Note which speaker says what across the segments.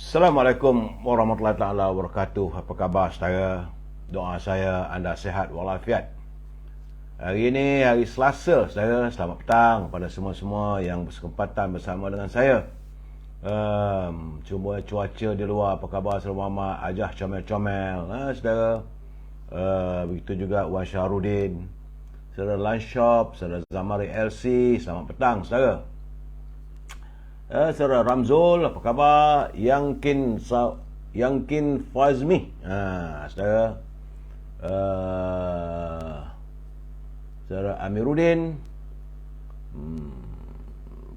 Speaker 1: Assalamualaikum warahmatullahi taala wabarakatuh. Apa khabar saudara? Doa saya anda sihat walafiat. Hari ini hari Selasa saudara. Selamat petang pada semua-semua yang bersekempatan bersama dengan saya. Cuma cuaca di luar apa khabar saudara Muhammad? Ajah comel-comel saudara. Begitu juga Wan Syahrudin, saudara Lanshop, saudara Zamari LC. Selamat petang saudara. Saudara Ramzul, apa khabar? Yangkin Fazmi, saudara. Saudara Amiruddin,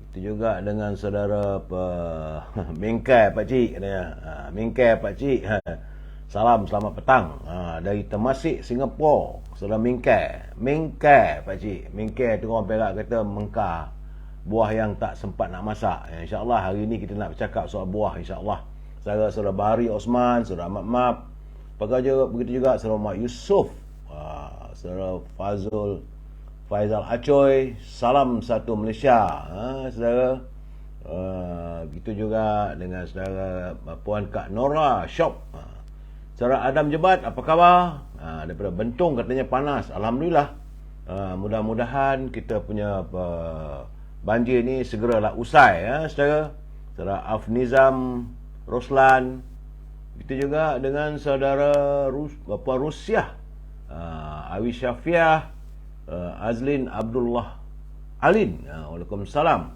Speaker 1: itu juga dengan saudara Mingkai Pakcik, Mingkai Pakcik. Salam selamat petang dari Temasek, Singapura. Saudara Mingkai Pakcik. Mingkai tu orang Perak kata mengkar, buah yang tak sempat nak masak. InsyaAllah hari ni kita nak bercakap soal buah, insyaAllah. Saudara Bahari Osman, saudara Ahmad Map, begitu juga saudara Mak Yusof, saudara Faizal Acoy. Salam satu Malaysia, saudara. Begitu juga dengan saudara Puan Kak Nora Shop. Saudara Adam Jebat, apa khabar? Daripada Bentong katanya panas. Alhamdulillah. Mudah-mudahan kita punya banjir ni segeralah usai, saudara. Saudara Afnizam Roslan. Itu juga dengan saudara Puan Rusiah, Awi Syafiah, Azlin Abdullah Alin. Waalaikumsalam.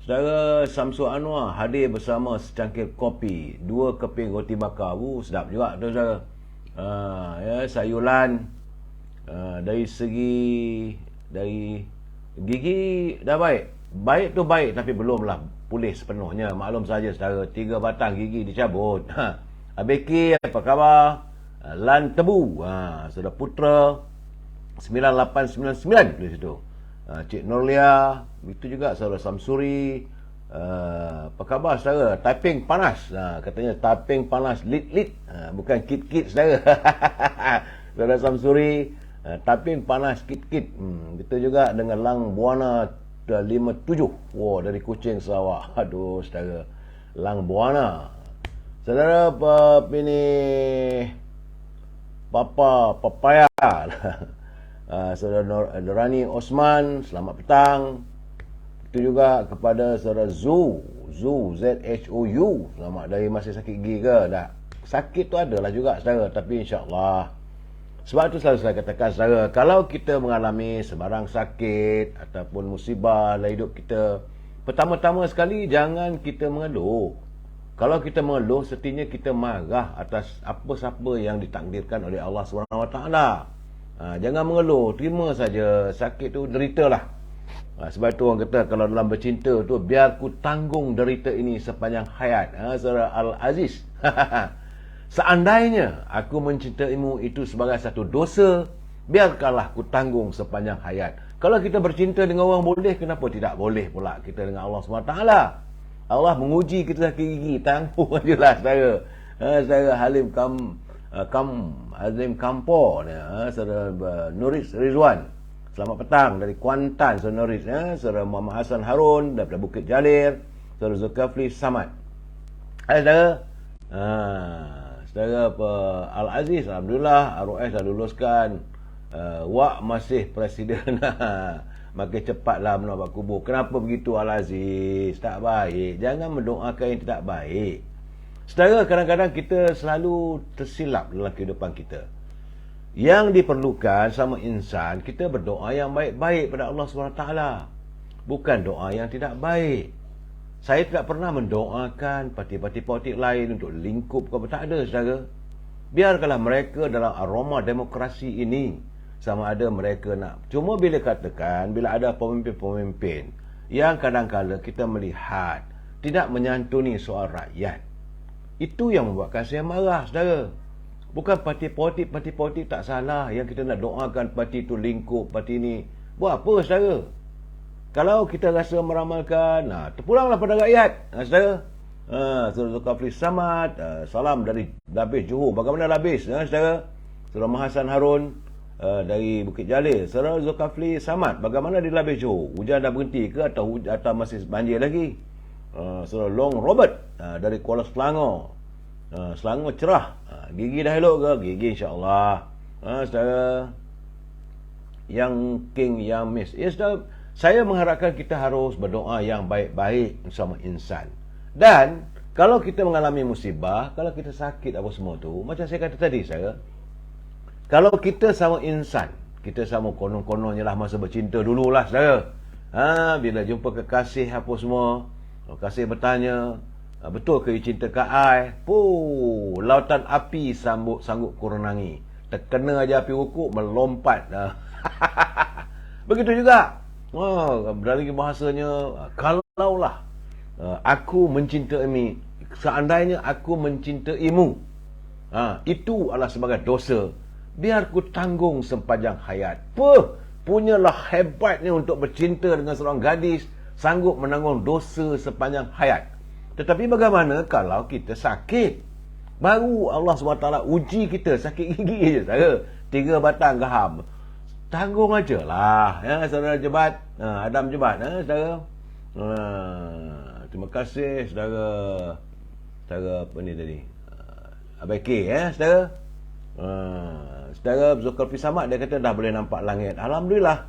Speaker 1: Saudara Samsul Anwar hadir bersama secangkir kopi, 2 keping roti bakar. Sedap juga tu saudara. Sayuran dari gigi dah baik. Baik tu baik tapi belumlah pulih sepenuhnya. Maklum saja saudara, 3 batang gigi dicabut. Abeki, apa khabar? Lan Tebu, saudara Putra 9899 di situ. Cik Nurlia, itu juga saudara Samsuri. Apa khabar saudara? Typing panas. Katanya typing panas lit, bukan kit-kit saudara. Saudara Samsuri, typing panas kit-kit. Itu juga dengan Lang Buana 57. Dari Kuching Sarawak. Aduh saudara, Lang Buana. Saudara ini Papa Papaya. Saudara Norani Osman, selamat petang. Itu juga kepada saudara Zhou, ZHOU. Selamat dari masih sakit gigi ke? Tak. Sakit tu adalah juga saudara, tapi insya-Allah. Sebab itu selalu saya katakan saudara, kalau kita mengalami sebarang sakit ataupun musibah dalam hidup kita, pertama-tama sekali jangan kita mengeluh. Kalau kita mengeluh, sestinya kita marah atas apa-apa yang ditakdirkan oleh Allah SWT. Jangan mengeluh, terima saja. Sakit tu deritalah. Sebab itu orang kata kalau dalam bercinta tu, biar ku tanggung derita ini sepanjang hayat. Saudara Al-Aziz. Seandainya aku mencintaimu itu sebagai satu dosa, biarkanlah ku tanggung sepanjang hayat. Kalau kita bercinta dengan orang boleh, kenapa tidak boleh pula kita dengan Allah SWT? Allah menguji kita sakit gigi, tanggung je lah saudara. Saudara Halim Kampo, saudara Nuris Rizwan. Selamat petang dari Kuantan, saudara Nuris. Saudara Muhammad Hassan Harun daripada Bukit Jalir. Saudara Zulkifli Samad. Saudara. Saudara Al-Aziz, alhamdulillah ROS dah luluskan. Wak masih presiden. Makin cepatlah menabak kubur. Kenapa begitu Al-Aziz? Tak baik. Jangan mendoakan yang tidak baik. Saudara, kadang-kadang kita selalu tersilap dalam kehidupan kita. Yang diperlukan sama insan, kita berdoa yang baik-baik pada Allah SWT. Bukan doa yang tidak baik. Saya tidak pernah mendoakan parti-parti politik lain untuk lingkup ke, tak ada saudara. Biarkanlah mereka dalam aroma demokrasi ini, sama ada mereka nak. Cuma bila ada pemimpin-pemimpin yang kadang-kadang kita melihat tidak menyantuni soal rakyat, itu yang membuatkan saya marah saudara. Bukan parti politik tak salah. Yang kita nak doakan parti itu lingkup, parti ini. Buat apa saudara? Kalau kita rasa meramalkan, terpulanglah pada rakyat, saudara. Saudara Zulkifli Samad, salam dari Labis Johor. Bagaimana Labis, saudara? Saudara Mahasan Harun dari Bukit Jalil. Saudara Zulkifli Samad, bagaimana di Labis Johor? Hujan dah berhenti ke atau masih banjir lagi? Saudara Long Robert dari Kuala Selangor. Selangor cerah. Gigi dah elok ke? Gigi insya-Allah. Saudara yang King yang Miss. Ya saudara, saya mengharapkan kita harus berdoa yang baik-baik sama insan. Dan kalau kita mengalami musibah, kalau kita sakit apa semua tu, macam saya kata tadi saya, kalau kita sama insan, kita sama konon-kononnya lah masa bercinta dululah saudara. Bila jumpa kekasih apa semua, kekasih bertanya, betul ke you cinta ke I? Lautan api sanggup kurenangi. Terkena aja api ukuk melompat. Begitu juga. Dari bahasanya, kalaulah aku mencintaimu, seandainya aku mencintaimu, itu adalah sebagai dosa, biar ku tanggung sepanjang hayat. Punyalah hebatnya untuk bercinta dengan seorang gadis, sanggup menanggung dosa sepanjang hayat. Tetapi bagaimana kalau kita sakit? Baru Allah SWT uji kita, sakit gigi je saudara, 3 batang gaham. Tanggung aja lah, saudara Jebat, Adam Jebat, saudara. Terima kasih saudara apa ni tadi, Abaki, saudara. Saudara Zulkifli Samad, dia kata dah boleh nampak langit. Alhamdulillah.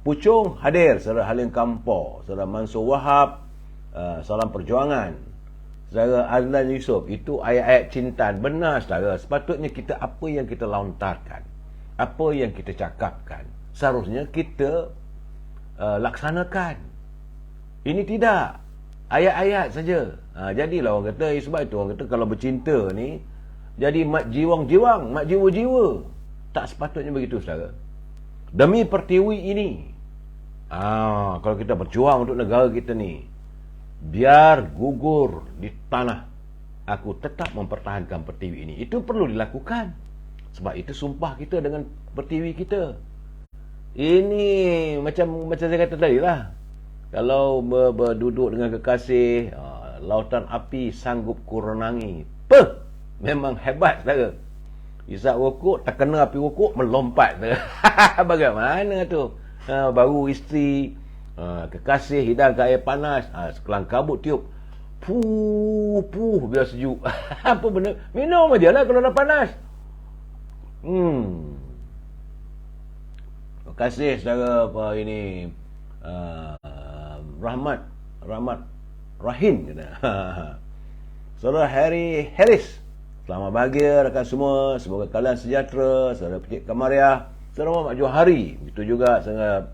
Speaker 1: Pucung hadir, saudara Halim Kampor, saudara Mansur Wahab, salam perjuangan, saudara Adlan Yusof. Itu ayat-ayat cintaan. Benar saudara, sepatutnya kita, apa yang kita lontarkan, apa yang kita cakapkan, seharusnya kita laksanakan. Ini tidak ayat-ayat saja. Jadilah orang kata, sebab itu orang kata kalau bercinta ni jadi mat jiwang-jiwang, mat jiwa-jiwa. Tak sepatutnya begitu saudara. Demi pertiwi ini, kalau kita berjuang untuk negara kita ni, biar gugur di tanah, aku tetap mempertahankan pertiwi ini. Itu perlu dilakukan. Sebab itu sumpah kita dengan pertiwi kita. Ini macam saya kata tadi lah. Kalau berduduk dengan kekasih, lautan api sanggup kurenangi. Memang hebat saudara. Isap rokok, terkena api rokok, melompat. Bagaimana tu? Baru isteri, kekasih hidang ke air panas, sekelang kabut tiup. Biar sejuk. Apa benda? Minum aja lah kalau dah panas. Terima kasih saudara apa ini, Rahmat Rahim kata. Saudara Harry Harris, selamat bahagia rakan semua, semoga kalian sejahtera. Saudara Petik Kamariah, saudara Muhammad Johari, begitu juga saudara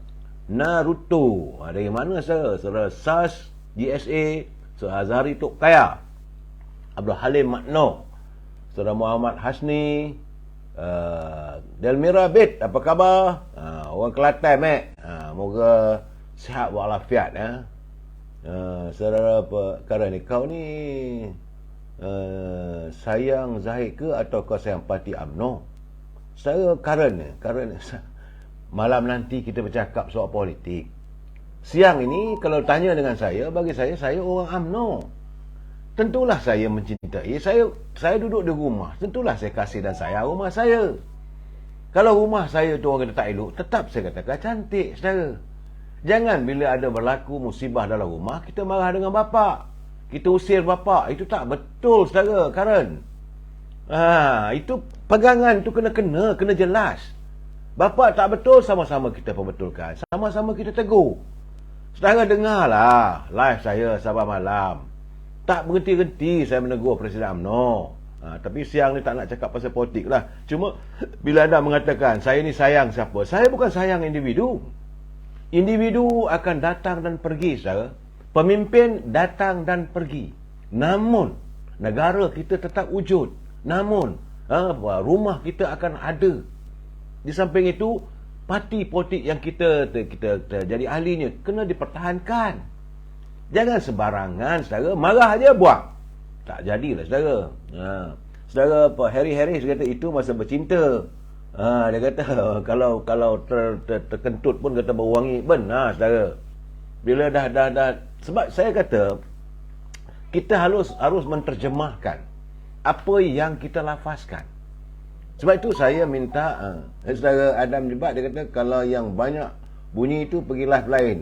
Speaker 1: Naruto. Dari mana saudara SAS GSA, saudara Azhari Tok Kaya, Abdul Halim Makno, saudara Muhammad Hasni, Delmira Bit, apa khabar? Orang Kelantan, moga sihat walafiat. Saudara apa kara ni, kau ni sayang Zahid ke atau kau sayang Parti UMNO? Saya Karen malam nanti kita bercakap soal politik. Siang ini kalau tanya dengan saya, bagi saya orang UMNO. Tentulah saya mencintai, saya duduk di rumah, tentulah saya kasih dan sayang rumah saya. Kalau rumah saya tu orang kata tak elok, tetap saya katakan cantik saudara. Jangan bila ada berlaku musibah dalam rumah, kita marah dengan bapa, kita usir bapa. Itu tak betul saudara Karen. Itu pegangan tu kena jelas. Bapa tak betul, sama-sama kita perbetulkan, sama-sama kita tegur. Saudara dengarlah live saya Sabah malam. Tak berhenti-henti saya menegur Presiden UMNO. Tapi siang ni tak nak cakap pasal politik lah. Cuma bila anda mengatakan saya ni sayang siapa, saya bukan sayang individu. Individu akan datang dan pergi saudara. Pemimpin datang dan pergi. Namun negara kita tetap wujud. Namun rumah kita akan ada. Di samping itu, parti politik yang kita jadi ahlinya kena dipertahankan. Jangan sebarangan saudara, marah aja buang. Tak jadilah saudara. Saudara apa Harry kata itu masa bercinta. Dia kata kalau terkentut pun kata berwangi. Benar saudara. Bila dah sebab saya kata kita harus menterjemahkan apa yang kita lafazkan. Sebab itu saya minta saudara Adam Jebat, dia kata kalau yang banyak bunyi itu pergi live lain.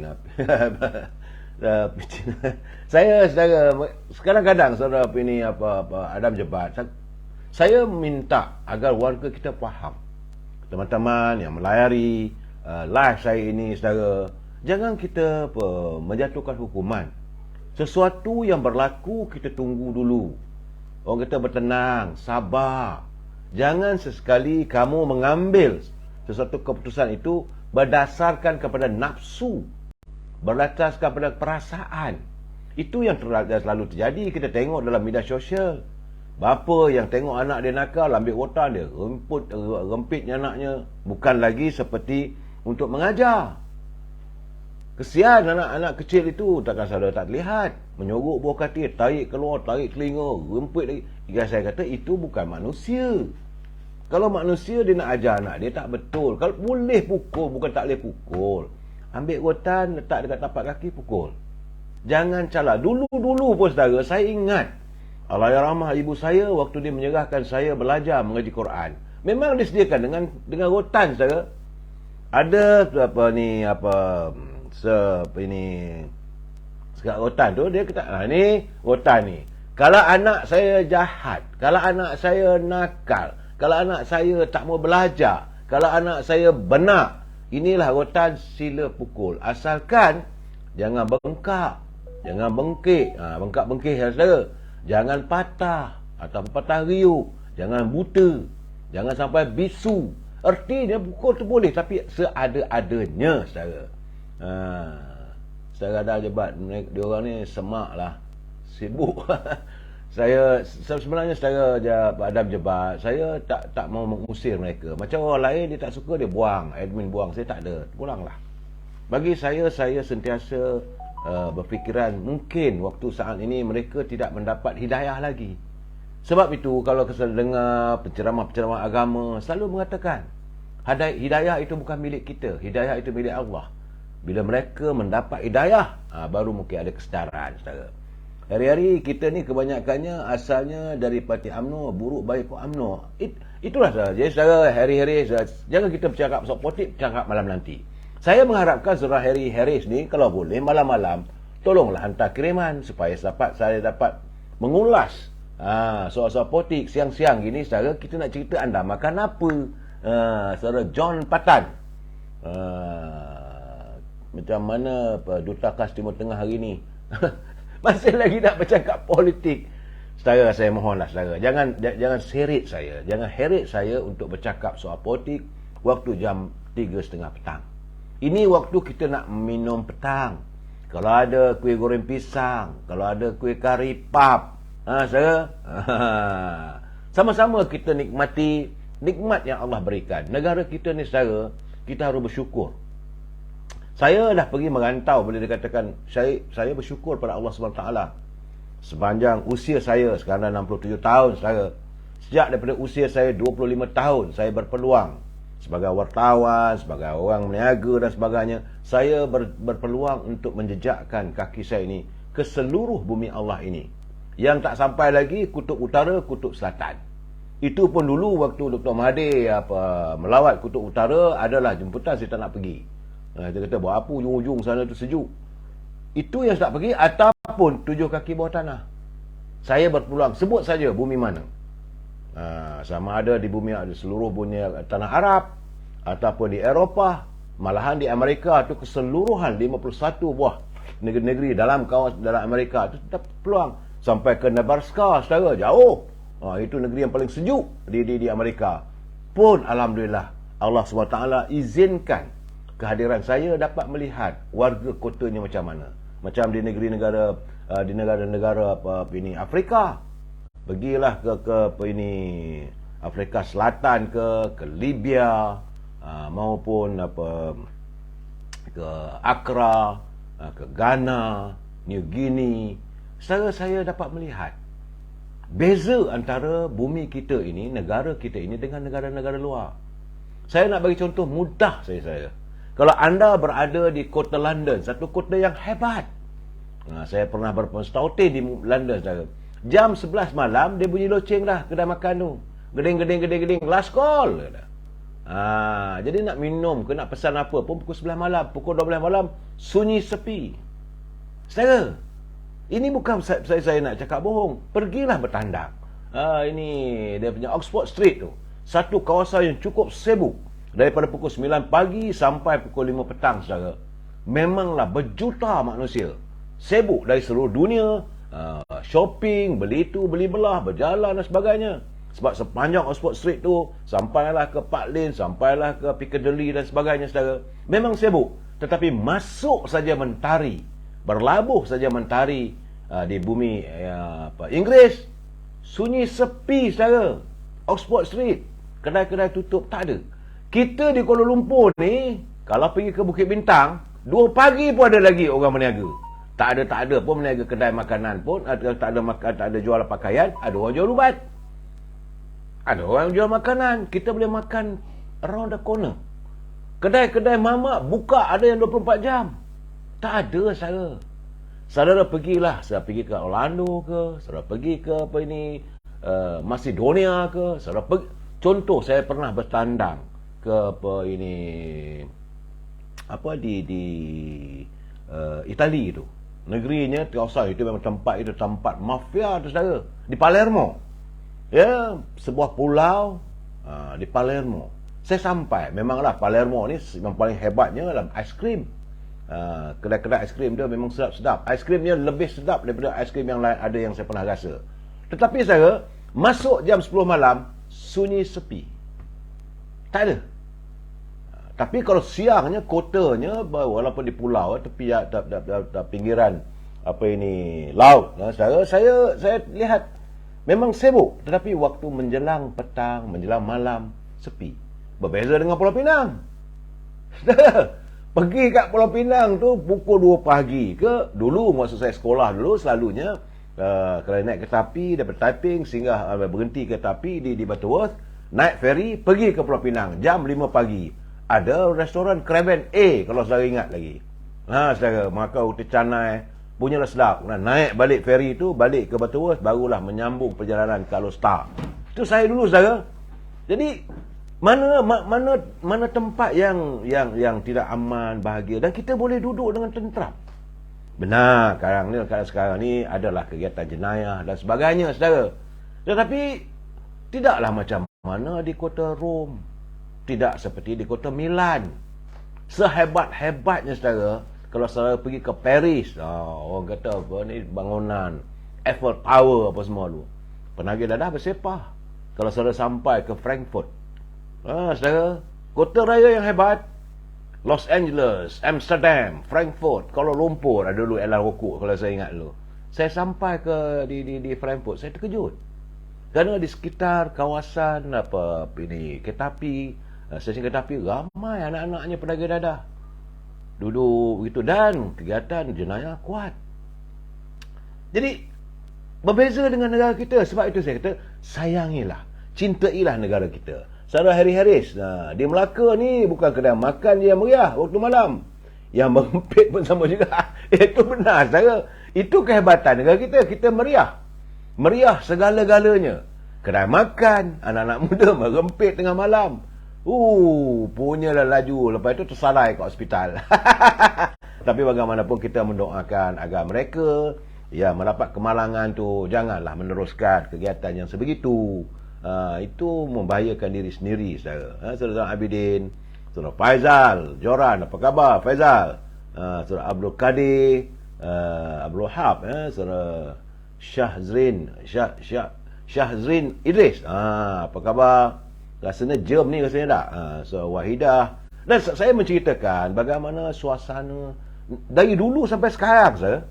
Speaker 1: Saya kadang-kadang saudara ini Adam Jebat, saya minta agar warga kita faham, teman-teman yang melayari live saya ini, saudara, jangan kita menjatuhkan hukuman. Sesuatu yang berlaku kita tunggu dulu. Orang kita bertenang, sabar. Jangan sesekali kamu mengambil sesuatu keputusan itu berdasarkan kepada nafsu, berdasarkan kepada perasaan. Itu yang selalu terjadi. Kita tengok dalam media sosial, bapa yang tengok anak dia nakal, ambil rotan dia, rempitnya anaknya. Bukan lagi seperti untuk mengajar. Kesian anak-anak kecil itu, takkan saudara tak lihat, menyorok buah katil, tarik keluar, tarik telinga, rempit lagi. Jika saya kata itu bukan manusia. Kalau manusia dia nak ajar anak dia, tak betul. Kalau boleh pukul, bukan tak boleh pukul. Ambil rotan, letak dekat tapak kaki, pukul. Jangan calar. Dulu-dulu pun saudara, saya ingat Allahyarhamah ibu saya waktu dia menyerahkan saya belajar mengaji Quran. Memang disediakan dengan rotan saudara. Ada sekat rotan tu, dia kata, ni rotan ni. Kalau anak saya jahat, kalau anak saya nakal, kalau anak saya tak mau belajar, kalau anak saya benar, inilah rotan, sila pukul. Asalkan jangan bengkak, jangan bengkik. Bengkak-bengkik saudara. Jangan patah atau patah riuk, jangan buta, jangan sampai bisu. Ertinya pukul tu boleh, tapi seada-adanya saudara. Saudara dah jebat, dia orang ni semak lah, sibuk. Saya sebenarnya saudara Adam Jebat, saya tak mau mengusir mereka. Macam orang lain, dia tak suka, dia buang, admin buang. Saya tak ada, pulanglah. Bagi saya sentiasa berfikiran mungkin waktu saat ini mereka tidak mendapat hidayah lagi. Sebab itu kalau kita dengar penceramah-penceramah agama selalu mengatakan hidayah itu bukan milik kita, hidayah itu milik Allah. Bila mereka mendapat hidayah, baru mungkin ada kesedaran, saudara. Hari-hari kita ni kebanyakannya asalnya dari parti UMNO, buruk baik kok UMNO. Itulah saudara. Jadi saudara, hari-hari jangan kita bercakap soal politik, cakap malam nanti. Saya mengharapkan saudara Harry Harris ni, kalau boleh malam-malam tolonglah hantar kiriman supaya saya dapat mengulas soal-soal politik. Siang-siang gini saudara, kita nak cerita anda makan apa. Saudara John Patan, macam mana Duta Khas Timur Tengah hari ni. Masih lagi nak bercakap politik. Saudara, saya mohonlah saudara, jangan seret saya, jangan heret saya untuk bercakap soal politik waktu jam 3:30 petang. Ini waktu kita nak minum petang. Kalau ada kuih goreng pisang, kalau ada kuih kari pap, saudara, sama-sama kita nikmati nikmat yang Allah berikan. Negara kita ni saudara, kita harus bersyukur. Saya dah pergi merantau, boleh dikatakan saya bersyukur pada Allah SWT. Sepanjang usia saya, sekarang dah 67 tahun saudara. Sejak daripada usia saya 25 tahun, saya berpeluang sebagai wartawan, sebagai orang meniaga dan sebagainya, saya berpeluang untuk menjejakkan kaki saya ini ke seluruh bumi Allah ini. Yang tak sampai lagi kutub utara, kutub selatan. Itu pun dulu waktu Dr. Mahathir melawat kutub utara, adalah jemputan saya tak nak pergi. Dia kata, buat apa ujung-ujung sana tu sejuk. Itu yang tak pergi, ataupun 7 kaki bawah tanah. Saya berpeluang, sebut saja bumi mana. Sama ada di bumi, ada seluruh bumi tanah Arab, ataupun di Eropah, malahan di Amerika tu keseluruhan 51 buah negeri-negeri dalam kawasan dalam Amerika tu tetap peluang sampai ke Nebraska, saudara, jauh. Itu negeri yang paling sejuk di Amerika. Pun alhamdulillah Allah SWT izinkan kehadiran saya dapat melihat warga kotanya macam mana. Macam di negara-negara ini Afrika. Pergilah ke Afrika Selatan, ke Libya, maupun ke Accra, ke Ghana, New Guinea. Saya dapat melihat beza antara bumi kita ini, negara kita ini dengan negara-negara luar. Saya nak bagi contoh mudah saya. Kalau anda berada di kota London, satu kota yang hebat. Saya pernah berpestautin di London, saudara. Jam 11 malam dia bunyi loceng dah kedai makan tu. Geding, last call. Jadi nak minum ke nak pesan apa pun pukul 11 malam, pukul 12 malam sunyi sepi. Saudara, ini bukan saya nak cakap bohong. Pergilah bertandang. Ini dia punya Oxford Street tu. Satu kawasan yang cukup sibuk. Daripada pukul 9 pagi sampai pukul 5 petang, saudara. Memanglah berjuta manusia. Sibuk dari seluruh dunia. Shopping, beli tu, beli belah, berjalan dan sebagainya. Sebab sepanjang Oxford Street tu, sampailah ke Park Lane, sampailah ke Piccadilly dan sebagainya, saudara. Memang sibuk. Tetapi masuk saja mentari, berlabuh saja mentari di bumi Inggeris, sunyi sepi, saudara. Oxford Street, kedai-kedai tutup, tak ada. Kita di Kuala Lumpur ni, kalau pergi ke Bukit Bintang, 2 pagi pun ada lagi orang berniaga. Tak ada pun berniaga kedai makanan pun, tak ada jual pakaian, ada orang jual ubat. Ada orang jual makanan, kita boleh makan around the corner. Kedai-kedai mamak buka, ada yang 24 jam. Tak ada, saudara. Saudara pergilah, saudara pergi ke Orlando ke, saudara pergi ke Macedonia ke, saudara pergi. Contoh, saya pernah bertandang ke di Itali tu. Negerinya, kawasan itu memang tempat mafia tu, saudara. Di Palermo. Ya, sebuah pulau di Palermo. Saya sampai, memanglah Palermo ni yang paling hebatnya dalam aiskrim. Kedai-kedai aiskrim dia memang sedap-sedap. Aiskrimnya lebih sedap daripada aiskrim yang lain ada yang saya pernah rasa. Tetapi saya masuk jam 10 malam, sunyi sepi. Tak ada. Tapi kalau siangnya, kotanya, walaupun di pulau, tepi pinggiran laut, saya lihat memang sibuk. Tetapi waktu menjelang petang, menjelang malam, sepi. Berbeza dengan Pulau Pinang. Pergi kat Pulau Pinang tu pukul 2 pagi ke. Dulu masa saya sekolah dulu, selalunya kalau naik kereta api daripada Taiping sehingga berhenti kereta api di Butterworth, naik ferry pergi ke Pulau Pinang jam 5 pagi. Ada restoran Kraben A, kalau saudara ingat lagi. Saudara, makan roti canai, punyalah sedap. Naik balik ferry tu, balik ke Butterworth, barulah menyambung perjalanan ke Alostar. Itu saya dulu, saudara. Jadi, mana tempat yang tidak aman, bahagia, dan kita boleh duduk dengan tenteram. Benar, sekarang ni adalah kegiatan jenayah dan sebagainya, saudara. Tetapi, tidaklah macam mana di kota Rom. Tidak seperti di kota Milan. Sehebat-hebatnya, saudara, kalau saudara pergi ke Paris, orang kata apa ni, bangunan Eiffel Tower apa semua tu, penagih dadah bersepah. Kalau saudara sampai ke Frankfurt, saudara, kota raya yang hebat, Los Angeles, Amsterdam, Frankfurt, Kuala Lumpur, ada dulu Elan Rokok kalau saya ingat dulu. Saya sampai ke di Frankfurt, saya terkejut. Kerana di sekitar kawasan kereta api, stesen kereta api, ramai anak-anaknya penagih dadah. Duduk begitu, dan kegiatan jenayah kuat. Jadi, berbeza dengan negara kita. Sebab itu saya kata, sayangilah, cintailah negara kita. Saudara Harry Harris, di Melaka ni bukan kedai makan je yang meriah waktu malam. Yang merempit pun sama juga. Itu benar, saudara. Itu kehebatan negara kita. Kita meriah. Meriah segala-galanya. Kedai makan, anak-anak muda merempit tengah malam. Punyalah laju. Lepas itu tersalai kat hospital. Tapi bagaimanapun kita mendoakan agar mereka mendapat kemalangan tu, janganlah meneruskan kegiatan yang sebegitu. Itu membahayakan diri sendiri, saudara. Saudara Abidin, saudara Faizal Joran, apa khabar Faizal? Saudara Abdul Qadir, Abdul Wahab, saudara Syahzrin Idris, apa khabar? Rasanya jam ni rasanya tak. So Wahidah. Dan saya menceritakan bagaimana suasana dari dulu sampai sekarang, saudara.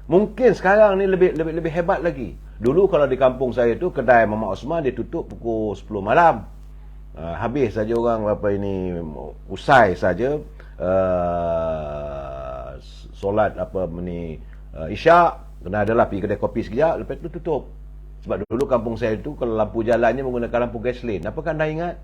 Speaker 1: Mungkin sekarang ni lebih hebat lagi. Dulu kalau di kampung saya tu, kedai Mamak Osman dia tutup pukul 10 malam. Habis saja orang usai saja solat isyak, kena adalah pergi kedai kopi sekejap, lepas tu tutup. Sebab dulu kampung saya tu kalau lampu jalannya menggunakan lampu gasolin. Apakah anda ingat?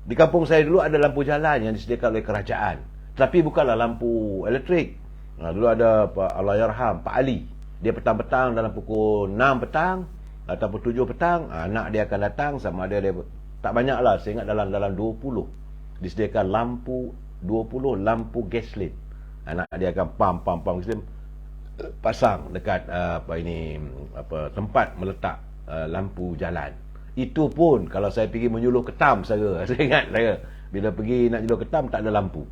Speaker 1: Di kampung saya dulu ada lampu jalan yang disediakan oleh kerajaan. Tapi bukanlah lampu elektrik. Dulu ada Allahyarham Pak Ali. Dia petang-petang dalam pukul 6 petang ataupun 7 petang, anak dia akan datang, sama ada dia tak banyak lah, saya ingat dalam 20 disediakan lampu, 20 lampu gasolin. Anak dia akan pam gasolin. pasang dekat tempat meletak lampu jalan. Itu pun kalau saya pergi menyuluh ketam saya ingat saya bila pergi nak nyuluh ketam tak ada lampu.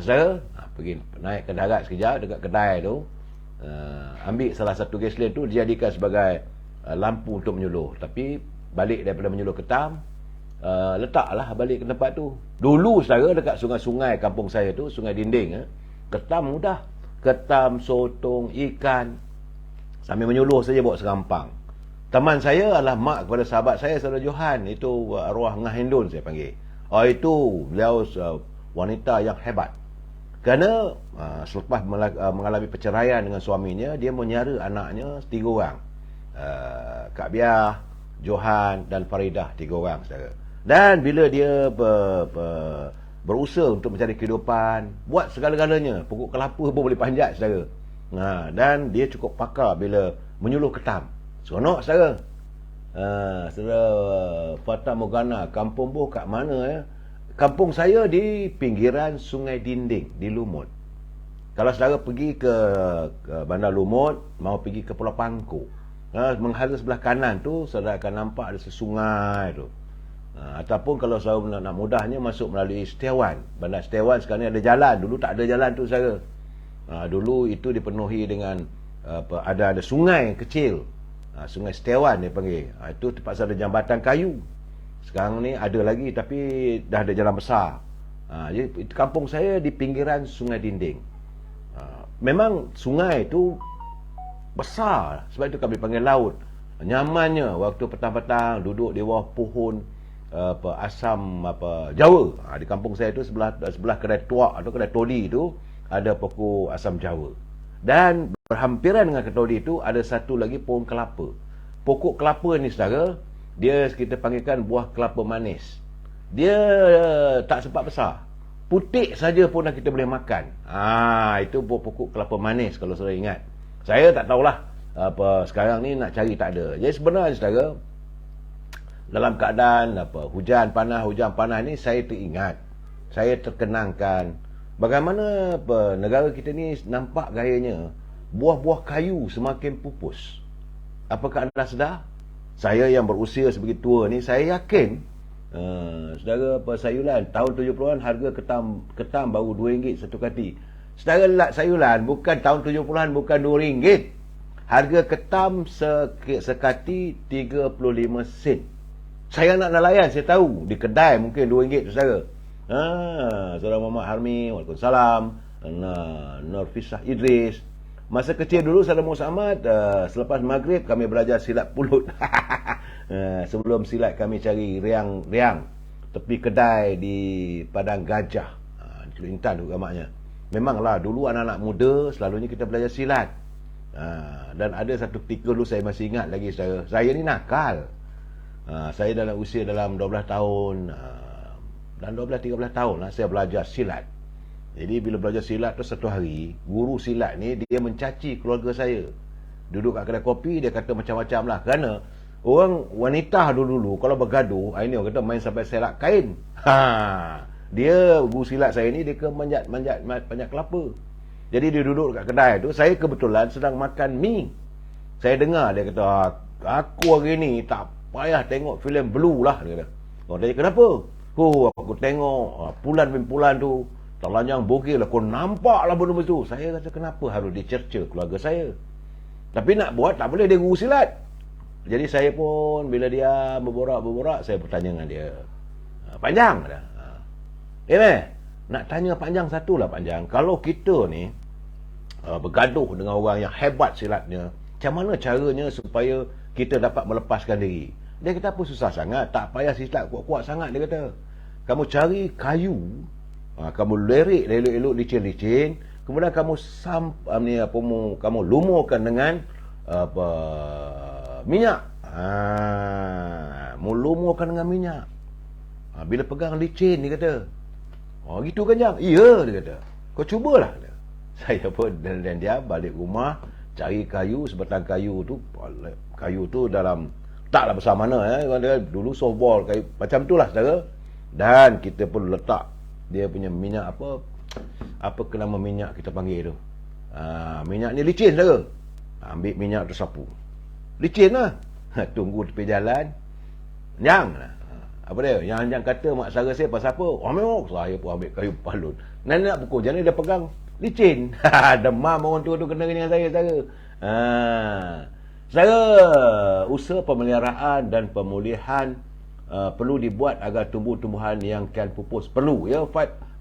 Speaker 1: Saya pergi naik ke darat sekejap dekat kedai tu, ambil salah satu gas lamp tu dijadikan sebagai lampu untuk menyuluh. Tapi balik daripada menyuluh ketam, letaklah balik ke tempat tu. Dulu saudara dekat sungai-sungai kampung saya tu, Sungai Dinding, ketam mudah. Ketam, sotong, ikan, sambil menyuluh saja bawa serampang. Teman saya adalah mak kepada sahabat saya, saudara Johan. Itu arwah Ngah Hindun saya panggil. Itu beliau wanita yang hebat. Kerana selepas mengalami perceraian dengan suaminya, dia menyara anaknya 3 orang. Kak Biah, Johan dan Faridah, 3 orang saudara. Dan bila dia berusaha untuk mencari kehidupan, buat segala-galanya, pokok kelapa pun boleh panjat saudara. Dan dia cukup pakar bila menyuluh ketam. Seronok saudara. Saudara Fata Morgana, kampung boh kat mana ya? Kampung saya di pinggiran Sungai Dinding di Lumut. Kalau saudara pergi ke Bandar Lumut, mau pergi ke Pulau Pangkor, menghadap sebelah kanan tu saudara akan nampak ada sesungai tu. Ataupun kalau saudara nak mudahnya masuk melalui Setiawan. Bandar Setiawan sekarang ni ada jalan, dulu tak ada jalan tu saudara. Dulu itu dipenuhi dengan ada sungai kecil. Sungai Setiawan dia panggil. Itu terpaksa ada jambatan kayu. Sekarang ni ada lagi tapi dah ada jalan besar. Jadi kampung saya di pinggiran Sungai Dinding. Memang sungai itu besar, sebab itu kami panggil laut. Nyamannya waktu petang-petang duduk di bawah pohon asam Jawa. Di kampung saya itu sebelah kedai tuak atau kedai toli itu ada pokok asam Jawa. Dan berhampiran dengan kedai toli itu ada satu lagi pohon kelapa. Pokok kelapa ni saudara, dia kita panggilkan buah kelapa manis. Dia tak sempat besar. Putik saja pun dah kita boleh makan. Itu pokok kelapa manis kalau saudara ingat. Saya tak tahulah sekarang ni nak cari tak ada. Jadi sebenarnya saudara, dalam keadaan hujan panas ni saya teringat, saya terkenangkan bagaimana negara kita ni nampak gayanya buah-buah kayu semakin pupus. Apakah anda sedar? Saya yang berusia sebegitu tua ni, saya yakin saudara sayuran tahun 70-an harga ketam baru RM2 satu kati. Saudara sayuran bukan tahun 70-an bukan RM2. Harga ketam sekati 35 sen. Saya nak nelayan, saya tahu di kedai mungkin RM2 tu saudara. Saudara Muhammad Harmi, Waalaikumsalam, Nurfisah Idris. Masa kecil dulu saudara Musa Ahmad, selepas maghrib kami belajar silat pulut. Sebelum silat kami cari riang tepi kedai di Padang Gajah, Teluk Intan tu gamaknya. Memanglah dulu anak-anak muda selalunya kita belajar silat. Dan ada satu ketika dulu saya masih ingat lagi saya ni nakal. Saya dalam usia dalam 12 tahun dan 12-13 tahun lah saya belajar silat. Jadi bila belajar silat tu satu hari, guru silat ni dia mencaci keluarga saya. Duduk kat kedai kopi, dia kata macam-macam lah. Kerana orang wanita dulu-dulu kalau bergaduh, ini orang kata main sampai selak kain. Dia guru silat saya ni dia ke manjat kelapa. Jadi dia duduk kat kedai tu, saya kebetulan sedang makan mi. Saya dengar dia kata, aku hari ni tak payah tengok filem Blue lah, dia kata. Orang tanya kenapa? Aku tengok pulan tu terlanjang bogil, aku nampak lah benda tu. Saya kata kenapa harus dicerca keluarga saya? Tapi nak buat tak boleh, dia guru silat. Jadi saya pun bila dia berborak, saya bertanya dengan dia, panjang dah. Nak tanya panjang satu lah panjang. Kalau kita ni bergaduh dengan orang yang hebat silatnya, macam mana caranya supaya kita dapat melepaskan diri? Dia kata apa susah sangat, tak payah silat kuat-kuat sangat. Dia kata kamu cari kayu, kamu lerik elok-elok licin-licin, kemudian kamu lumurkan dengan minyak. Lumurkan dengan minyak. Bila pegang licin, dia kata, gitu kan Jang? Ya, dia kata. Kau cubalah. Saya pun dan dia balik rumah, cari kayu, sebatang kayu tu dalam taklah besar mana dulu softball kayu macam itulah saudara. Dan kita pun letak dia punya minyak apa nama minyak kita panggil tu, Minyak ni licin saudara. Ambil minyak tu sapu. Licin lah. Tunggu tepi jalan. Yang lah. Apa dia? Yang kata mak saudara saya pasal apa? Memang saya pun ambil kayu palun. Nak pukul. Jangan dia pegang. Licin. Demam orang tua tu kena dengan saya saudara. Saya usaha pemeliharaan dan pemulihan perlu dibuat agar tumbuh-tumbuhan yang kian pupus. Perlu. Ya,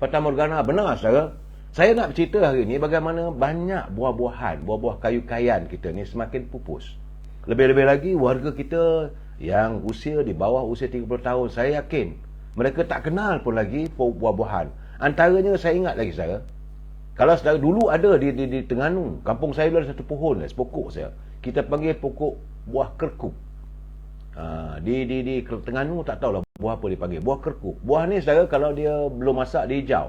Speaker 1: Fata Morgana benar saudara. Saya nak bercerita hari ni bagaimana banyak buah-buahan, buah-buah kayu-kayan kita ni semakin pupus. Lebih-lebih lagi warga kita yang usia di bawah usia 30 tahun, saya yakin mereka tak kenal pun lagi buah-buahan. Antaranya saya ingat lagi saudara. Kalau saudara dulu ada di Terengganu, kampung saya dulu ada satu pohon, sepokok saya. Kita panggil pokok buah kerkup. Di Terengganu tak tahulah buah apa dipanggil, buah kerkup. Buah ni saudara kalau dia belum masak dia hijau.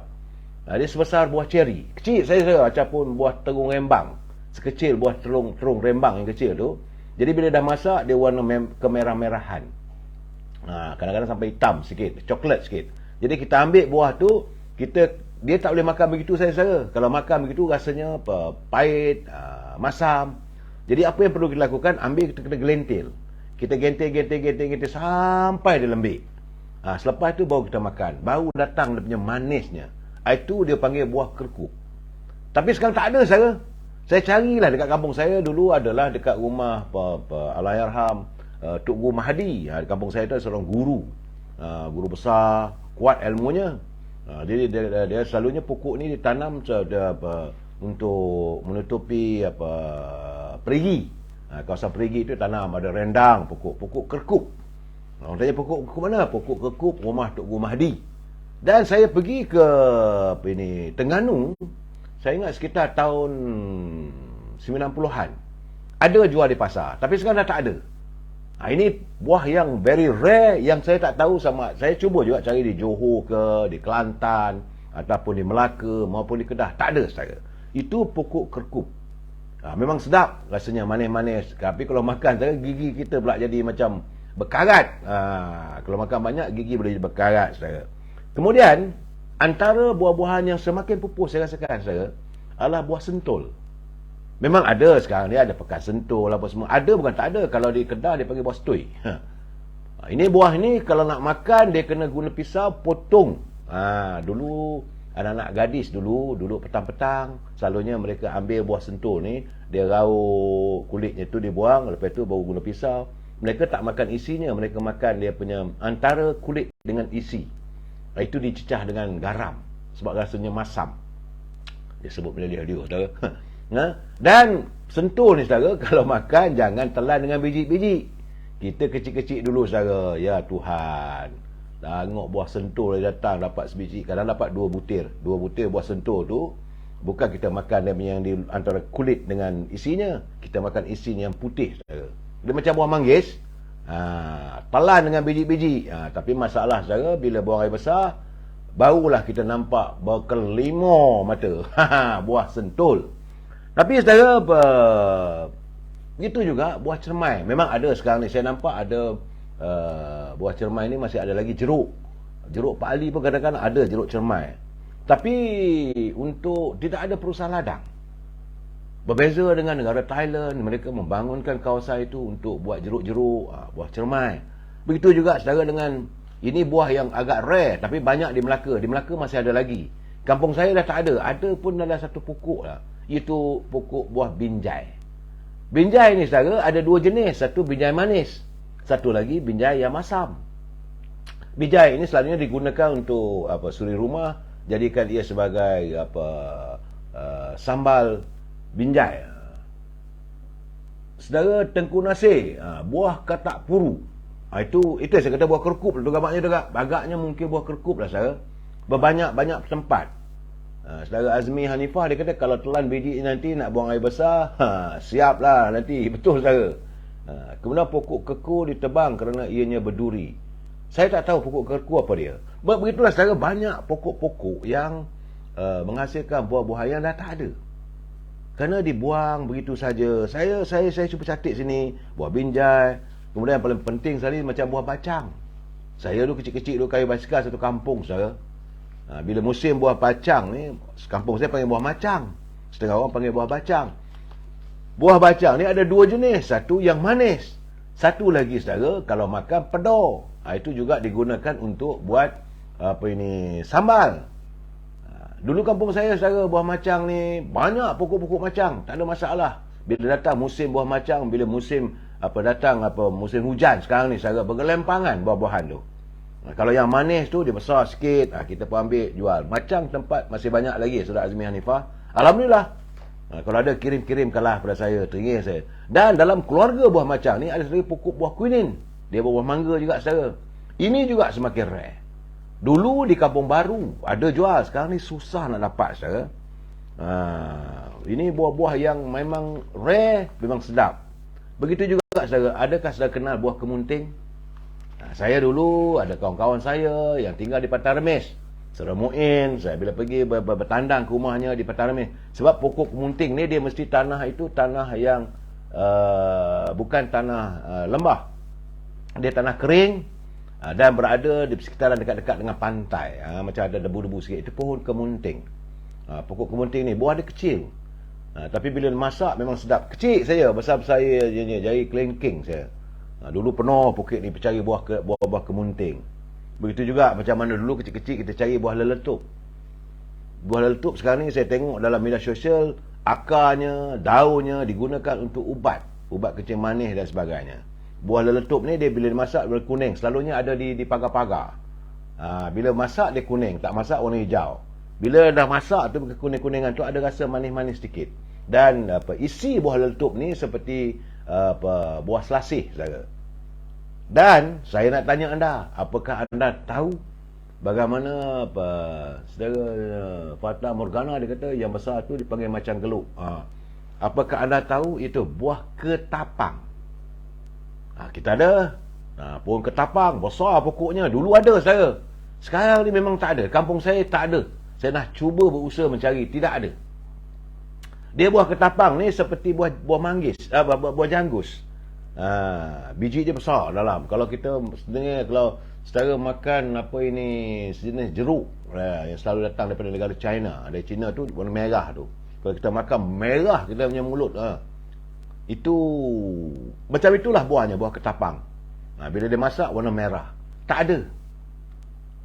Speaker 1: Dia sebesar buah ceri. Kecil saya macam buah terung rembang. Sekecil buah terung rembang yang kecil tu. Jadi bila dah masak dia warna kemerah-merahan. Kadang-kadang sampai hitam sikit, coklat sikit. Jadi kita ambil buah tu, dia tak boleh makan begitu saya. Kalau makan begitu rasanya pahit, masam. Jadi apa yang perlu kita lakukan? Ambil, kita kena gelentil. Kita gentil sampai dia lembik. Selepas tu baru kita makan. Baru datang dia punya manisnya. Itu dia panggil buah kerkup. Tapi sekarang tak ada saudara. Saya carilah dekat kampung saya dulu adalah dekat rumah Allahyarham Tok Guru Mahdi. Di kampung saya tu seorang guru. Guru besar, kuat ilmunya. Jadi dia selalunya pokok ni ditanam untuk menutupi perigi. Kawasan perigi tu tanam ada rendang, pokok kerkup. Orang tanya pokok mana? Pokok kerkup rumah Tok Guru Mahdi. Dan saya pergi ke Terengganu, saya ingat sekitar tahun 90-an. Ada jual di pasar, tapi sekarang dah tak ada. Ini buah yang very rare yang saya tak tahu sama. Saya cuba juga cari di Johor ke, di Kelantan, ataupun di Melaka maupun di Kedah. Tak ada saya. Itu pokok kerkup. Memang sedap rasanya, manis-manis. Tapi kalau makan saya, gigi kita pula jadi macam berkarat. Kalau makan banyak, gigi boleh jadi berkarat saya. Kemudian, antara buah-buahan yang semakin pupus saya rasakan saya adalah buah sentul. Memang ada sekarang dia ada pekan sentul apa semua. Ada bukan tak ada. Kalau di Kedah dia panggil buah setui. Ini buah ni kalau nak makan dia kena guna pisau potong. Dulu anak-anak gadis dulu petang-petang selalunya mereka ambil buah sentul ni, dia rauk kulitnya tu dia buang, lepas tu baru guna pisau. Mereka tak makan isinya, mereka makan dia punya antara kulit dengan isi. Itu dicecah dengan garam sebab rasanya masam. Dia sebut benda dia saudara. Dan sentul ni saudara, kalau makan jangan telan dengan biji-biji. Kita kecil-kecil dulu saudara. Ya Tuhan, tengok buah sentul dia datang dapat sebiji, kadang dapat 2 butir. 2 butir buah sentul tu bukan kita makan dia yang di antara kulit dengan isinya, kita makan isinya yang putih saudara. Dia macam buah manggis. Telan dengan biji-biji. Tapi masalah saudara, bila buang air besar barulah kita nampak berkelima mata. Buah sentul. Tapi saudara, itu juga buah cermai. Memang ada sekarang ni, saya nampak ada buah cermai ni masih ada lagi jeruk. Jeruk Pak Ali pun kadang-kadang ada jeruk cermai. Tapi untuk tidak ada perusahaan ladang. Berbeza dengan negara Thailand, mereka membangunkan kawasan itu untuk buat jeruk-jeruk, buah cermai. Begitu juga saudara dengan ini buah yang agak rare tapi banyak di Melaka. Di Melaka masih ada lagi. Kampung saya dah tak ada. Ada pun dalam satu pokok lah. Itu pokok buah binjai. Binjai ni saudara ada 2 jenis. Satu binjai manis, satu lagi binjai yang masam. Binjai ini selalunya digunakan untuk suri rumah, jadikan ia sebagai sambal binjai. Saudara, Tengku Nasir, buah katak puru. Itu saya kata buah kerkup tu gambarnya tu, agaknya mungkin buah kerkup lah saudara. Berbanyak-banyak tempat. Saudara Azmi Hanifah dia kata kalau telan biji nanti nak buang air besar, siaplah nanti. Betul saudara. Kemudian pokok keku ditebang kerana ianya berduri. Saya tak tahu pokok keku apa dia. Begitulah saudara, banyak pokok-pokok yang menghasilkan buah-buahan yang dah tak ada. Kerana dibuang begitu saja. Saya cuba catat sini buah binjai. Kemudian yang paling penting sekali macam buah bacang. Saya dulu kecil-kecil dulu kayu basikal satu kampung saudara. Bila musim buah bacang ni, kampung saya panggil buah macang. Setengah orang panggil buah bacang. Buah bacang ni ada dua jenis. Satu yang manis. Satu lagi saudara, kalau makan pedor. Itu juga digunakan untuk buat sambal. Dulu kampung saya saudara, buah macang ni banyak pokok-pokok macang, tak ada masalah. Bila datang musim buah macang, bila musim musim hujan sekarang ni saudara, bergelempangan buah-buahan tu. Kalau yang manis tu dia besar sikit, kita pun ambil jual. Macang tempat masih banyak lagi Saudara Azmi Hanifah. Alhamdulillah. Kalau ada kirim-kirimkanlah pada saya, teringin saya. Dan dalam keluarga buah macang ni ada satu pokok buah quinin. Dia buah mangga juga saudara. Ini juga semakin rare. Dulu di Kampung Baru ada jual, sekarang ni susah nak dapat saudara. Ini buah-buah yang memang rare, memang sedap. Begitu juga saudara, adakah saudara kenal buah kemunting? Saya dulu ada kawan-kawan saya yang tinggal di Patah Remis. Saudara Muin, saya bila pergi bertandang ke rumahnya di Patah Remis. Sebab pokok kemunting ni dia mesti tanah itu tanah yang bukan tanah lembah. Dia tanah kering dan berada di sekitaran dekat-dekat dengan pantai. Macam ada debu-debu sikit. Itu pohon kemunting. Pokok kemunting ni buah dia kecil. Tapi bila masak memang sedap. Kecil saya, besar saya jari kelingking saya. Dulu penuh pokok ni cari buah kemunting. Begitu juga macam mana dulu kecil-kecil kita cari buah leletup. Buah leletup sekarang ni saya tengok dalam media sosial, akarnya, daunnya digunakan untuk ubat kencing manis dan sebagainya. Buah leletup ni dia bila dimasak warna kuning, selalunya ada di pagar-pagar. Bila masak dia kuning, tak masak warna hijau. Bila dah masak tu kuning-kuningan tu ada rasa manis-manis sedikit. Dan isi buah leletup ni seperti buah selasih saudara. Dan saya nak tanya anda, apakah anda tahu bagaimana saudara Fata Morgana dia kata yang besar tu dipanggil macam geluk. Apakah anda tahu itu buah ketapang? Kita ada pohon ketapang besar pokoknya, dulu ada saya. Sekarang ni memang tak ada. Kampung saya tak ada. Saya nak cuba berusaha mencari, tidak ada. Dia buah ketapang ni seperti buah manggis, buah janggus. Biji dia besar dalam. Kalau kita sebenarnya kalau setara makan sejenis jeruk yang selalu datang daripada negara China, dari China tu warna merah tu. Kalau kita makan merah kita punya mulut, itu macam itulah buahnya, buah ketapang. Bila dia masak warna merah. Tak ada.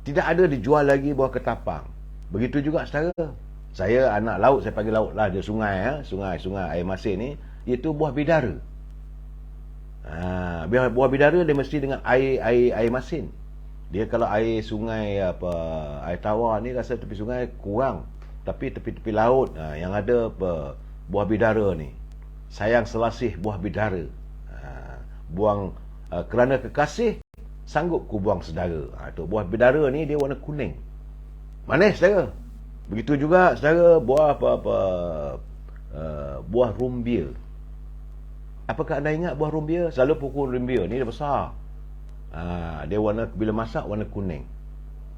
Speaker 1: Tidak ada dijual lagi buah ketapang. Begitu juga setara. Saya anak laut, saya panggil laut lah, dia sungai, sungai air masin ni, iaitu buah bidara. Buah bidara dia mesti dengan air masin. Dia kalau air sungai air tawar ni rasa tepi sungai kurang, tapi tepi-tepi laut yang ada buah bidara ni. Sayang selasih buah bidara. Buang kerana kekasih sanggup ku buang sedara. Tu buah bidara ni dia warna kuning. Manis saudara. Begitu juga saudara buah buah rumbia. Apakah anda ingat buah rumbia? Selalu pokok rumbia ni dia besar. Dia warna, bila masak warna kuning.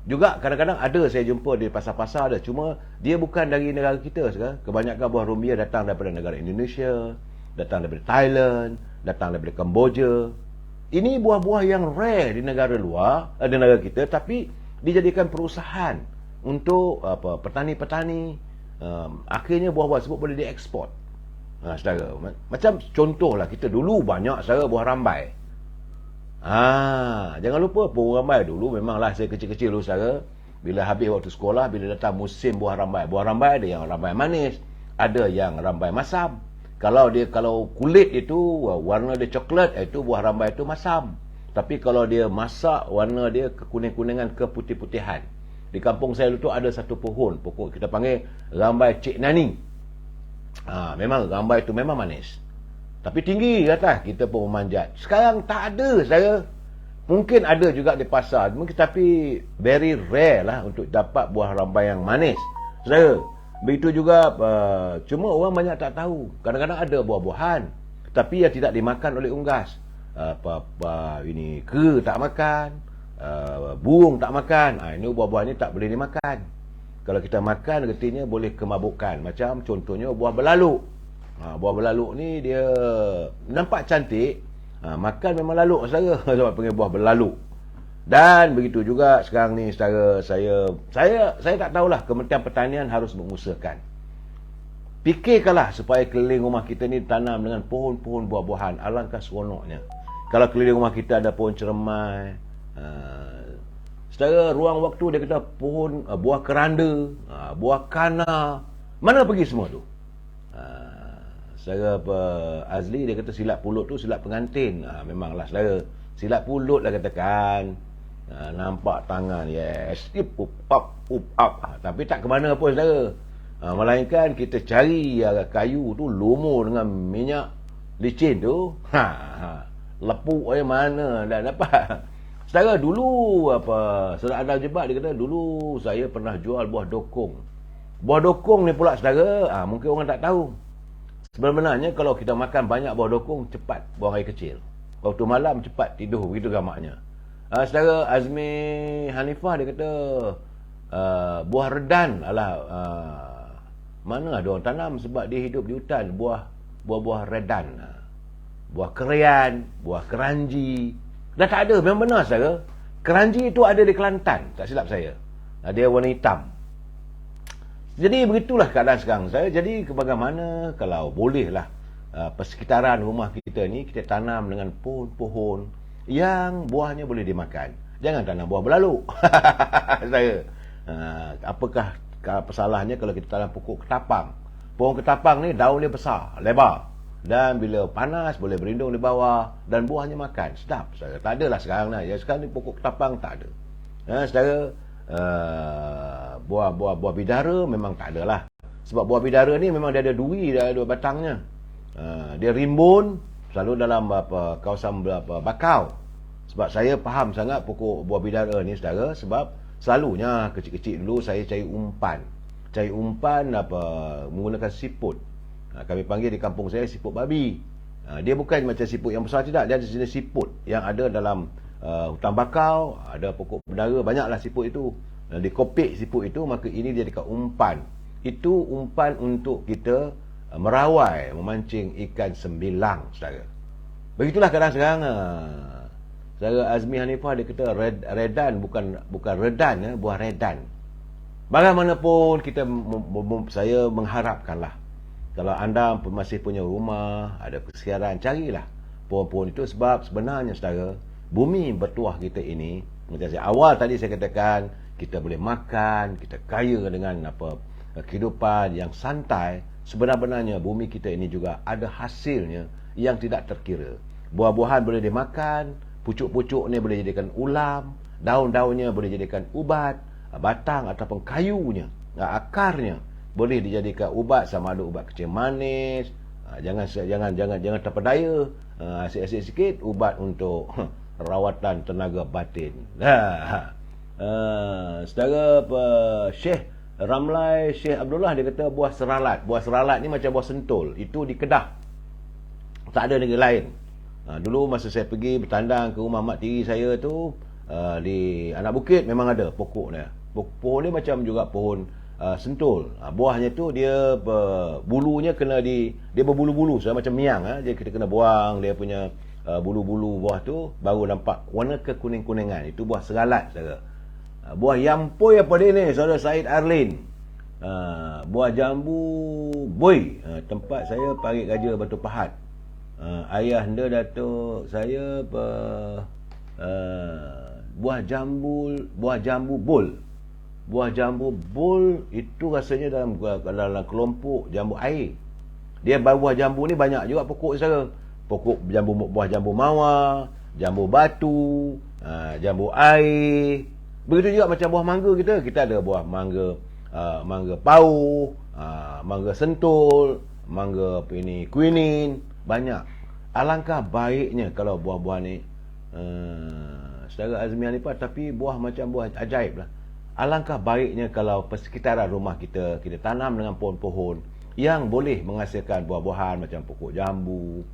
Speaker 1: Juga kadang-kadang ada saya jumpa di pasar-pasar ada. Cuma dia bukan dari negara kita sekarang. Kebanyakan buah rumbia datang daripada negara Indonesia, datang daripada Thailand, datang daripada Kemboja. Ini buah-buah yang rare di negara luar, di negara kita, tapi dijadikan perusahaan untuk petani-petani. Akhirnya buah-buah tersebut boleh diekspor. Saudara, macam contohlah kita dulu banyak saudara buah rambai. Jangan lupa buah rambai dulu memanglah saya kecil-kecil dulu saudara. Bila habis waktu sekolah, bila datang musim buah rambai ada yang rambai manis, ada yang rambai masam. Kalau kulit itu warna dia coklat, itu buah rambai itu masam. Tapi kalau dia masak, warna dia kekuning-kuningan, keputih-putihan. Di kampung saya dulu tu ada satu pokok kita panggil rambai Cik Nani. Memang rambai itu memang manis, tapi tinggi ke atas, kita pun memanjat. Sekarang tak ada saya. Mungkin ada juga di pasar, tapi very rare lah untuk dapat buah rambai yang manis saya. Begitu juga cuma orang banyak tak tahu. Kadang-kadang ada buah-buahan tapi yang tidak dimakan oleh unggas. Ini tak makan, burung tak makan. Ini buah-buah ni tak boleh dimakan. Kalau kita makan, artinya boleh kemabukan. Macam contohnya buah belaluk. Buah belaluk ni dia nampak cantik. Makan memang laluk saudara. Sebab panggil buah belaluk. Dan begitu juga sekarang ni saudara, saya tak tahulah, Kementerian Pertanian harus mengusahakan. Fikirkanlah supaya keliling rumah kita ni tanam dengan pohon-pohon buah-buahan. Alangkah seronoknya. Kalau keliling rumah kita ada pohon cermai, secara ruang waktu dia kata pohon buah keranda, buah kana, mana pergi semua tu? Secara Azli dia kata silat pulut tu silat pengantin. Memanglah saudara, silat pulut lah katakan. Nampak tangan, yes, up up, tapi tak ke mana pun saudara. Melainkan kita cari kayu tu lumur dengan minyak licin tu, lepuk mana dah dapat. Saudara, dulu Saudara Adam Jebat dia kata dulu saya pernah jual buah dokong. Buah dokong ni pula saudara, mungkin orang tak tahu. Sebenarnya kalau kita makan banyak buah dokong, cepat buang air kecil. Waktu malam cepat tidur, begitu gamaknya. Saudara Azmi Hanifah dia kata buah redan mana ada orang tanam sebab dia hidup di hutan, buah-buah redan, buah kerian, buah keranji. Dah tak ada, memang benar saudara. Keranji itu ada di Kelantan, tak silap saya. Dia warna hitam. Jadi begitulah keadaan sekarang saya. Jadi bagaimana kalau bolehlah persekitaran rumah kita ni kita tanam dengan pohon-pohon yang buahnya boleh dimakan. Jangan tanam buah belalu. Saya. Apakah salahnya kalau kita tanam pokok ketapang? Pohon ketapang ni daun dia besar, lebar. Dan bila panas boleh berlindung di bawah dan buahnya makan. Sedap. Saya tak adalah sekarang lah. Ya, sekarang ni pokok ketapang tak ada. Saudara, buah bidara memang tak adalah. Sebab buah bidara ni memang dia ada duri, dia ada batangnya. Dia rimbun selalu dalam kawasan bakau. Sebab saya faham sangat pokok buah bidara ni saudara, sebab selalunya kecil-kecil dulu saya cari umpan. Cari umpan menggunakan siput. Kami panggil di kampung saya siput babi. Dia bukan macam siput yang besar, tidak. Dia ada jenis siput yang ada dalam hutan bakau, ada pokok bidara, banyaklah siput itu. Dikopik siput itu, maka ini dia dekat umpan. Itu umpan untuk kita merawai, memancing ikan sembilang saudara. Begitulah kadang sekarang. Saudara Azmi Hanifah dia kata redan bukan redan, buah redan. Bagaimanapun saya mengharapkanlah kalau anda masih punya rumah, ada persekitaran, carilah pohon-pohon itu. Sebab sebenarnya saudara, bumi bertuah kita ini, macam saya awal tadi saya katakan, kita boleh makan, kita kaya dengan kehidupan yang santai. Sebenarnya bumi kita ini juga ada hasilnya yang tidak terkira. Buah-buahan boleh dimakan, pucuk-pucuk ni boleh jadikan ulam, daun-daunnya boleh jadikan ubat, batang ataupun kayunya, akarnya boleh dijadikan ubat, sama ada ubat kecil manis, jangan terpedaya, asyik-asyik sikit ubat untuk rawatan tenaga batin. Saudara Syekh Ramlai Syekh Abdullah dia kata buah seralat. Buah seralat ni macam buah sentul. Itu di Kedah. Tak ada negeri lain. Dulu masa saya pergi bertandang ke rumah mak tiri saya tu, di Anak Bukit memang ada pokok dia. Pohon dia macam juga pohon sentul. Buahnya tu dia bulunya kena dia berbulu-bulu, so, macam miang. Jadi kita kena buang dia punya bulu-bulu buah tu, baru nampak warna kekuning-kuningan. Itu buah seralat saudara. Buah yampoi apa dia ni saudara Said Arlin. Buah jambu boy, tempat saya Parit Raja Batu Pahat. Ayah anda Datuk saya buah jambu bol. Buah jambu bol itu rasanya dalam kelompok jambu air. Dia buah jambu ni banyak juga pokok saudara. Pokok buah jambu mawar, jambu batu, jambu air. Begitu juga macam buah mangga kita ada buah mangga pau, mangga sentul, mangga quinin, banyak. Alangkah baiknya kalau buah-buah ni saudara Azmi Hanifah, tapi buah macam buah ajaib lah. Alangkah baiknya kalau persekitaran rumah kita tanam dengan pohon-pohon yang boleh menghasilkan buah-buahan macam pokok jambu,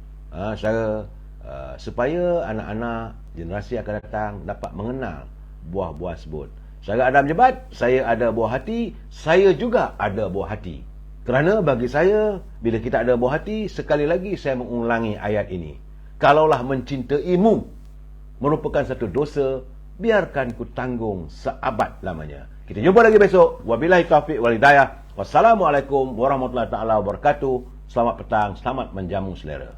Speaker 1: supaya anak-anak generasi akan datang dapat mengenal buah-buah sebut. Saya Adam Jebat, saya ada buah hati, saya juga ada buah hati. Kerana bagi saya, bila kita ada buah hati, sekali lagi saya mengulangi ayat ini. Kalaulah mencintaimu merupakan satu dosa, biarkan ku tanggung seabad lamanya. Kita jumpa lagi besok. Wabillahi taufiq wal hidayah. Wassalamualaikum warahmatullahi taala wabarakatuh. Selamat petang, selamat menjamu selera.